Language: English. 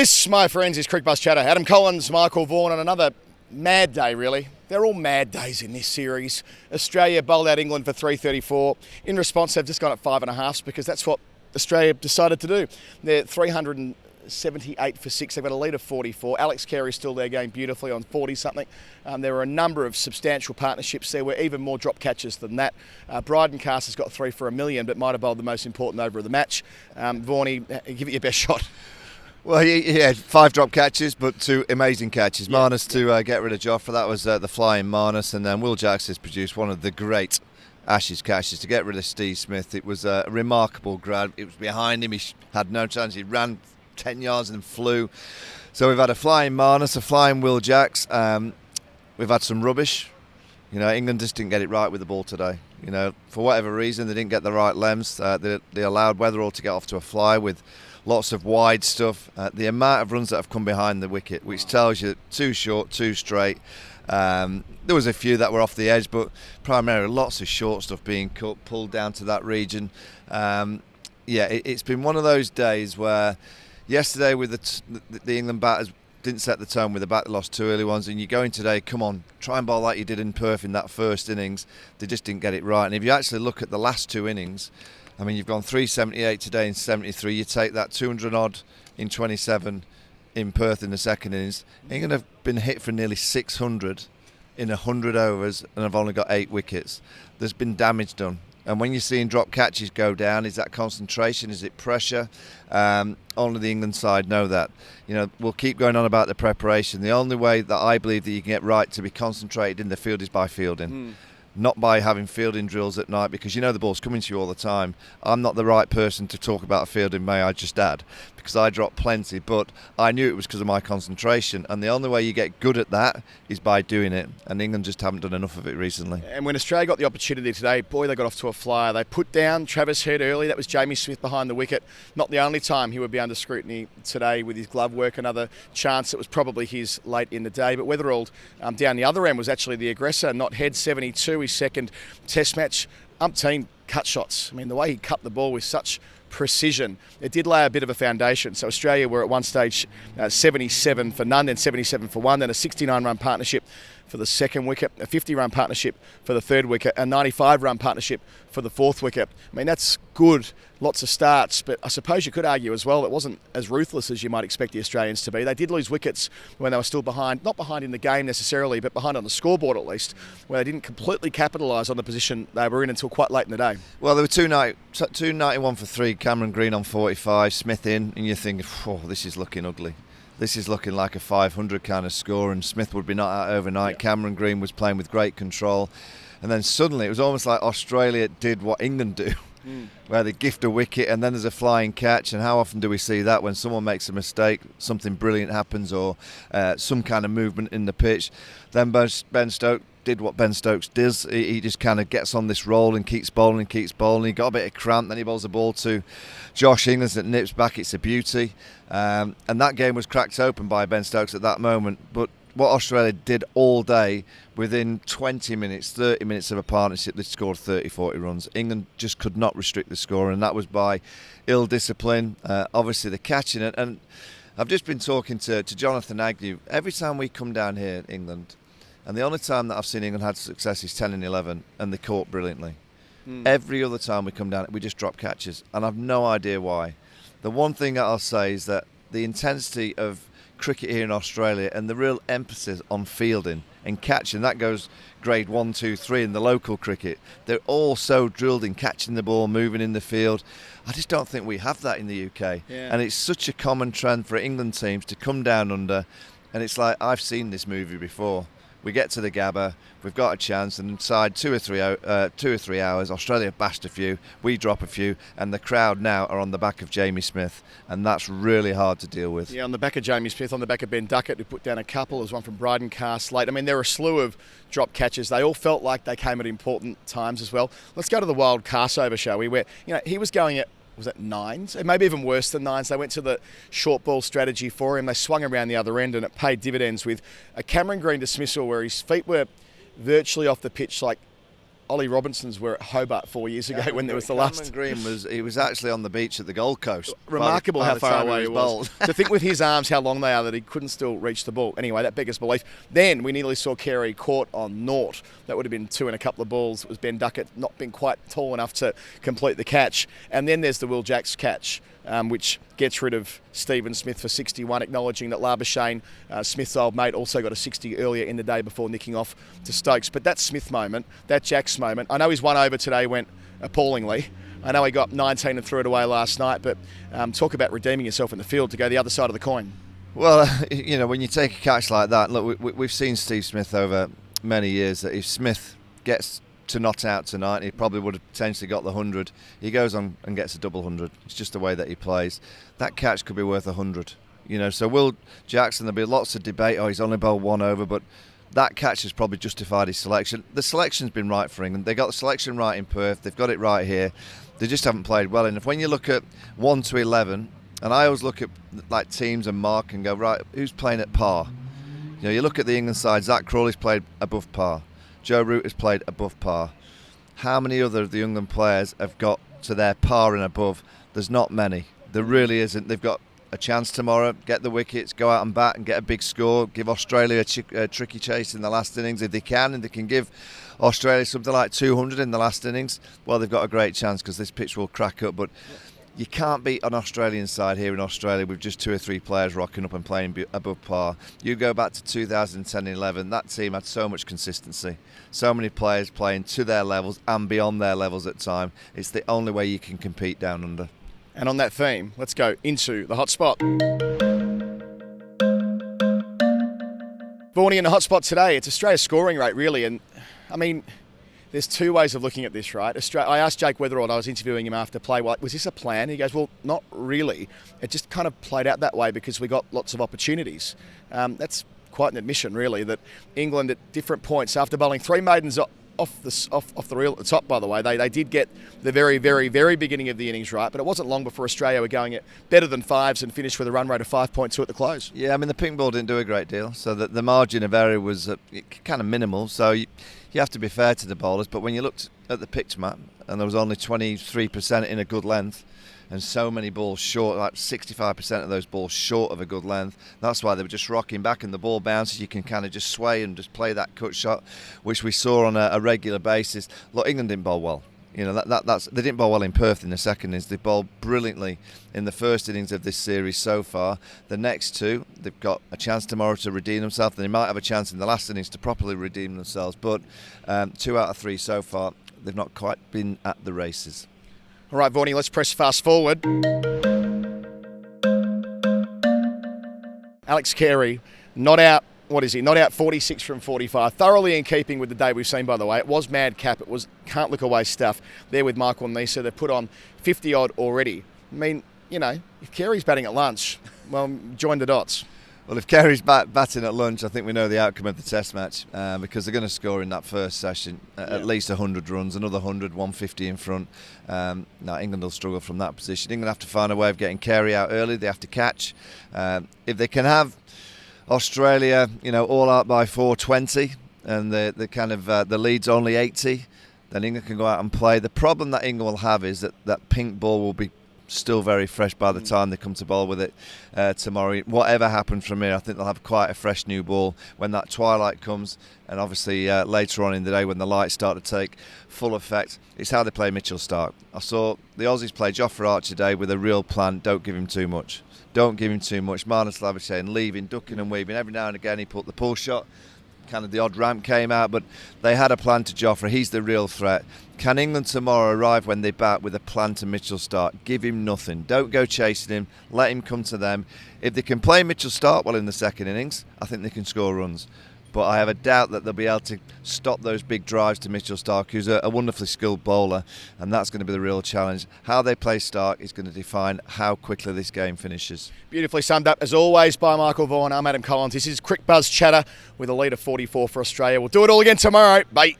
This, my friends, is Cricbuzz Chatter. Adam Collins, Michael Vaughan on another mad day, really. They're all mad days in this series. Australia bowled out England for 334. In response, they've just gone at 5.5 because that's what Australia decided to do. They're 378 for 6. They've got a lead of 44. Alex Carey's still there going beautifully on 40-something. There were a number of substantial partnerships. There were even more drop catches than that. Bryden Cast has got 3 for $1 million, but might have bowled the most important over of the match. Vaughanie, give it your best shot. Well, he had 5 drop catches, but 2 amazing catches. Yeah. Marnus to get rid of Joffre. That was the flying Marnus. And then Will Jacks has produced one of the great Ashes catches to get rid of Steve Smith. It was a remarkable grab. It was behind him. He had no chance. He ran 10 yards and flew. So we've had a flying Marnus, a flying Will Jacks. We've had some rubbish. You know, England just didn't get it right with the ball today. You know, for whatever reason, they didn't get the right lengths. They allowed Weatherald to get off to a fly with lots of wide stuff. The amount of runs that have come behind the wicket, which tells you too short, too straight. There was a few that were off the edge, but primarily lots of short stuff being cut, pulled down to that region. It's been one of those days where yesterday with the England batters didn't set the tone with the bat, they lost 2 early ones, and you go in today, come on, try and bowl like you did in Perth in that first innings. They just didn't get it right. And if you actually look at the last 2 innings, I mean, you've gone 378 today and 73. You take that 200 odd in 27 in Perth in the second innings. England have been hit for nearly 600 in 100 overs and have only got 8 wickets. There's been damage done. And when you're seeing drop catches go down, is that concentration? Is it pressure? Only the England side know that. You know, we'll keep going on about the preparation. The only way that I believe that you can get right to be concentrated in the field is by fielding. Not by having fielding drills at night, because you know the ball's coming to you all the time. I'm not the right person to talk about fielding, may I just add, because I dropped plenty, but I knew it was because of my concentration, and the only way you get good at that is by doing it, and England just haven't done enough of it recently. And when Australia got the opportunity today, boy, they got off to a flyer. They put down Travis Head early. That was Jamie Smith behind the wicket. Not the only time he would be under scrutiny today with his glove work. Another chance that was probably his late in the day, but Weatherald down the other end was actually the aggressor, not Head. 72, his second test match. Umpteen cut shots. I mean, the way he cut the ball with such precision, it did lay a bit of a foundation. So Australia were at one stage 77 for none, then 77 for 1, then a 69-run partnership for the second wicket, a 50-run partnership for the third wicket, a 95-run partnership for the fourth wicket. I mean, that's good, lots of starts, but I suppose you could argue as well it wasn't as ruthless as you might expect the Australians to be. They did lose wickets when they were still behind, not behind in the game necessarily, but behind on the scoreboard at least, where they didn't completely capitalise on the position they were in until quite late in the day. Well, there were 291 for 3, Cameron Green on 45, Smith in, and you're thinking, oh, this is looking ugly. This is looking like a 500 kind of score, and Smith would be not out overnight. Yeah. Cameron Green was playing with great control, and then suddenly it was almost like Australia did what England do, where they gift a wicket and then there's a flying catch. And how often do we see that when someone makes a mistake, something brilliant happens, or some kind of movement in the pitch? Then Ben Stokes did what Ben Stokes does. He just kind of gets on this roll and keeps bowling. He got a bit of cramp, then he bowls the ball to Josh Inglis that nips back. It's a beauty. And that game was cracked open by Ben Stokes at that moment. But what Australia did all day, within 20 minutes, 30 minutes of a partnership, they scored 30, 40 runs. England just could not restrict the score, and that was by ill discipline. Obviously, the catching it. And I've just been talking to Jonathan Agnew. Every time we come down here in England, and the only time that I've seen England had success is 10 and 11, and they caught brilliantly. Every other time we come down, we just drop catches, and I've no idea why. The one thing that I'll say is that the intensity of cricket here in Australia and the real emphasis on fielding and catching, that goes grade 1, 2, 3 in the local cricket. They're all so drilled in catching the ball, moving in the field. I just don't think we have that in the UK. Yeah. And it's such a common trend for England teams to come down under, and it's like, I've seen this movie before. We get to the Gabba, we've got a chance, and inside 2 or 3 hours, Australia bashed a few, we drop a few, and the crowd now are on the back of Jamie Smith, and that's really hard to deal with. Yeah, on the back of Jamie Smith, on the back of Ben Duckett, who put down a couple. There's one from Bryden Cast late. I mean, there were a slew of drop catches. They all felt like they came at important times as well. Let's go to the wild cast over, shall we? Where, you know, he was going at, was it 9s? It maybe even worse than 9s. They went to the short ball strategy for him. They swung around the other end, and it paid dividends with a Cameron Green dismissal where his feet were virtually off the pitch, like Ollie Robinsons were at Hobart 4 years ago when there was the Cameron last. Green was actually on the beach at the Gold Coast. Remarkable how far away he was. Bowled. To think with his arms how long they are that he couldn't still reach the ball. Anyway, that beggars belief. Then we nearly saw Carey caught on naught. That would have been 2 and a couple of balls. It was Ben Duckett not being quite tall enough to complete the catch. And then there's the Will Jacks catch, which gets rid of Stephen Smith for 61, acknowledging that Labuschagne, Smith's old mate, also got a 60 earlier in the day before nicking off to Stokes. But that Smith moment, that Jacks moment, I know his one over today went appallingly. I know he got 19 and threw it away last night, but talk about redeeming yourself in the field to go the other side of the coin. Well, when you take a catch like that, look, we've seen Steve Smith over many years that if Smith gets to not out tonight, he probably would have potentially got the 100. He goes on and gets a double 100. It's just the way that he plays. That catch could be worth 100. So Will Jackson, there'll be lots of debate. Oh, he's only bowled 1 over, but that catch has probably justified his selection. The selection's been right for England. They got the selection right in Perth. They've got it right here. They just haven't played well enough. When you look at 1 to 11, and I always look at like teams and mark and go, right, who's playing at par? You look at the England side. Zach Crawley's played above par. Joe Root has played above par. How many other of the England players have got to their par and above? There's not many. There really isn't. They've got a chance tomorrow, get the wickets, go out and bat and get a big score, give Australia a tricky chase in the last innings. If they can, and they can give Australia something like 200 in the last innings, well, they've got a great chance because this pitch will crack up. But you can't beat an Australian side here in Australia with just 2 or 3 players rocking up and playing above par. You go back to 2010-11, that team had so much consistency. So many players playing to their levels and beyond their levels at time. It's the only way you can compete down under. And on that theme, let's go into the hot spot. Vaughanie in the hot spot today, it's Australia's scoring rate, really. And, I mean, there's 2 ways of looking at this, right? I asked Jake Weatherald, I was interviewing him after play, was this a plan? He goes, well, not really. It just kind of played out that way because we got lots of opportunities. That's quite an admission, really, that England at different points, after bowling 3 maidens off the reel at the top, by the way, they did get the very, very, very beginning of the innings right, but it wasn't long before Australia were going at better than 5s and finished with a run rate of 5.2 at the close. Yeah, I mean, the pink ball didn't do a great deal, so the margin of error was kind of minimal, so you have to be fair to the bowlers. But when you looked at the pitch map and there was only 23% in a good length and so many balls short, like 65% of those balls short of a good length, that's why they were just rocking back and the ball bounces. You can kind of just sway and just play that cut shot, which we saw on a regular basis. Look, England didn't bowl well. That's they didn't bowl well in Perth in the second innings. They bowled brilliantly in the first innings of this series so far. The next 2, they've got a chance tomorrow to redeem themselves. They might have a chance in the last innings to properly redeem themselves. But 2 out of 3 so far, they've not quite been at the races. All right, Vaughanie, let's press fast forward. Alex Carey, not out. What is he? Not out 46 from 45. Thoroughly in keeping with the day we've seen, by the way. It was madcap. It was can't look away stuff. There with Michael Nisa, they've put on 50-odd already. I mean, if Carey's batting at lunch, well, join the dots. Well, if Carey's batting at lunch, I think we know the outcome of the Test match because they're going to score in that first session at least 100 runs, another 100, 150 in front. Now, England will struggle from that position. England have to find a way of getting Carey out early. They have to catch. If they can have Australia, all out by 420 and the lead's only 80, then England can go out and play. The problem that England will have is that pink ball will be still very fresh by the time they come to bowl with it tomorrow. Whatever happens from here, I think they'll have quite a fresh new ball when that twilight comes, and obviously later on in the day when the lights start to take full effect. It's how they play Mitchell Starc. I saw the Aussies play Jofra Archer today with a real plan. Don't give him too much. Don't give him too much. Marnus Labuschagne leaving, ducking and weaving. Every now and again he put the pull shot. Kind of the odd ramp came out, but they had a plan to Jofra. He's the real threat. Can England tomorrow arrive when they bat with a plan to Mitchell Starc? Give him nothing. Don't go chasing him. Let him come to them. If they can play Mitchell Starc well in the second innings, I think they can score runs. But I have a doubt that they'll be able to stop those big drives to Mitchell Starc, who's a wonderfully skilled bowler, and that's going to be the real challenge. How they play Starc is going to define how quickly this game finishes. Beautifully summed up, as always, by Michael Vaughan. I'm Adam Collins. This is Cricbuzz Chatter with a lead of 44 for Australia. We'll do it all again tomorrow. Bye.